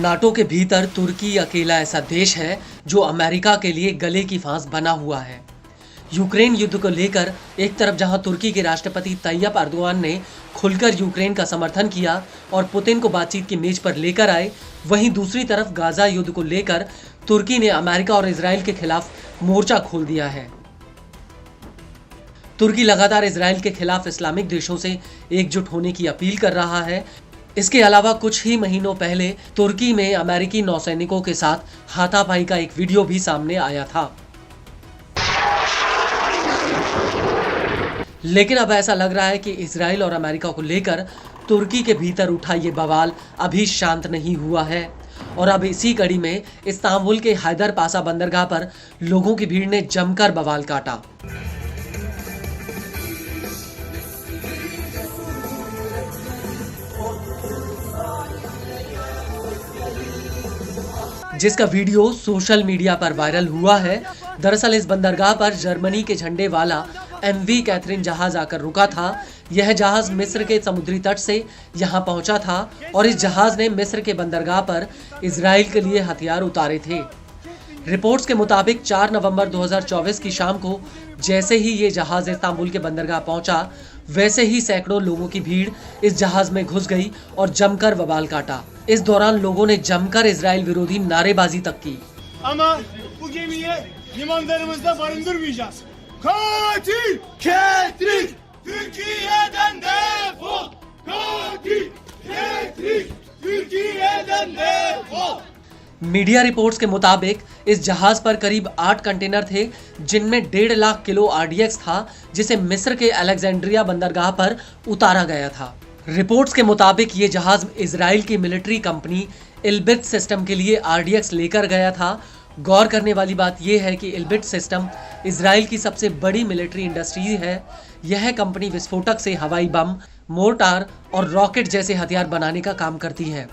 NATO के भीतर तुर्की अकेला ऐसा देश है जो अमेरिका के लिए गले की फांस बना हुआ है। यूक्रेन युद्ध को लेकर एक तरफ जहां तुर्की के राष्ट्रपति तैयब अर्दोआन ने खुलकर यूक्रेन का समर्थन किया और पुतिन को बातचीत की मेज पर लेकर आए, वहीं दूसरी तरफ गाजा युद्ध को लेकर तुर्की ने अमेरिका और इजराइल के खिलाफ मोर्चा खोल दिया है। तुर्की लगातार इजराइल के खिलाफ इस्लामिक देशों से एकजुट होने की अपील कर रहा है। इसके अलावा कुछ ही महीनों पहले तुर्की में अमेरिकी नौसैनिकों के साथ हाथापाई का एक वीडियो भी सामने आया था। लेकिन अब ऐसा लग रहा है कि इजराइल और अमेरिका को लेकर तुर्की के भीतर उठा ये बवाल अभी शांत नहीं हुआ है और अब इसी कड़ी में इस्तांबुल के हैदर पासा बंदरगाह पर लोगों की भीड़ ने जमकर बवाल काटा। जिसका वीडियो सोशल मीडिया पर वायरल हुआ है। दरअसल इस बंदरगाह पर जर्मनी के झंडे वाला MV कैथरीन जहाज आकर रुका था। यह जहाज मिस्र के समुद्री तट से यहां पहुंचा था और इस जहाज ने मिस्र के बंदरगाह पर इजराइल के लिए हथियार उतारे थे। रिपोर्ट्स के मुताबिक 4 नवंबर 2024 की शाम को जैसे ही ये जहाज इस्तांबुल के बंदरगाह पहुंचा, वैसे ही सैकड़ों लोगों की भीड़ इस जहाज में घुस गई और जमकर बवाल काटा। इस दौरान लोगों ने जमकर इजराइल विरोधी नारेबाजी तक की। Ama bu gemiyi limanlarımızda barındırmayacağız. Katil! Ketrik! Türkiye'den defol! Katil! Ketrik! Türkiye'den defol! Media reports के मुताबिक इस जहाज पर करीब 8 कंटेनर थे, जिनमें 1.5 लाख किलो RDX था, जिसे मिस्र के अलेक्जेंड्रिया बंदरगाह पर उतारा गया था। रिपोर्ट्स के मुताबिक ये जहाज इजराइल की मिलिट्री कंपनी इल्बिट सिस्टम के लिए RDX लेकर गया था। गौर करने वाली बात यह है कि इल्बिट सिस्टम इजराइल की सबसे बड़ी मिलिट्री इंडस्ट्री है। यह कंपनी विस्फोटक से हवाई बम, मोर्टार और रॉकेट जैसे हथियार बनाने का काम करती है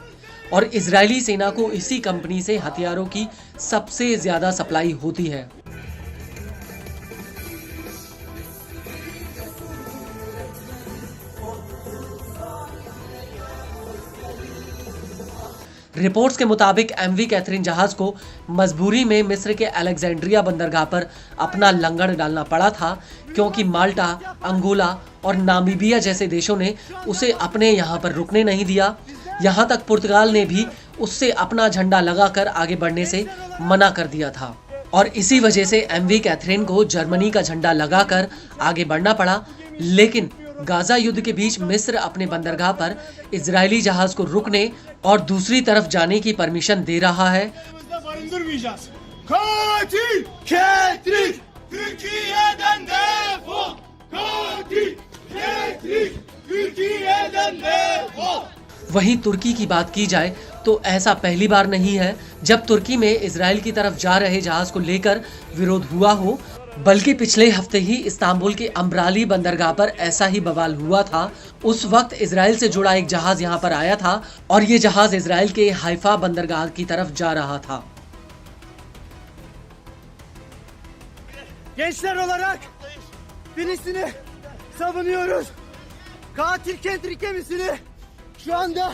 और इजरायली सेना को इसी कंपनी से हथियारों की सबसे ज्यादा सप्लाई होती है। रिपोर्ट्स के मुताबिक MV कैथरीन जहाज को मजबूरी में मिस्र के अलेक्जेंड्रिया बंदरगाह पर अपना लंगर डालना पड़ा था, क्योंकि माल्टा, अंगोला और नामीबिया जैसे देशों ने उसे अपने यहाँ पर रुकने नहीं दिया। यहाँ तक पुर्तगाल ने भी उससे अपना झंडा लगाकर आगे बढ़ने से मना कर दिया था और इसी वजह से MV कैथरीन को जर्मनी का झंडा लगाकर आगे बढ़ना पड़ा। लेकिन गाजा युद्ध के बीच मिस्र अपने बंदरगाह पर इजरायली जहाज को रुकने और दूसरी तरफ जाने की परमिशन दे रहा है। Katil! Ketrik! Türkiye'den defol! Katil! Ketrik! Türkiye'den defol! वहीं तुर्की की बात की जाए तो ऐसा पहली बार नहीं है जब तुर्की में इजराइल की तरफ जा रहे जहाज को लेकर विरोध हुआ हो, बल्कि पिछले हफ्ते ही इस्तांबुल के अम्ब्राली बंदरगाह पर ऐसा ही बवाल हुआ था। उस वक्त इजराइल से जुड़ा एक जहाज यहां पर आया था और ये जहाज इजराइल के हाइफा बंदरगाह की तरफ जा रहा था। Gençler olarak Filistin'i savunuyoruz. Katil Ketrik gemisini şu anda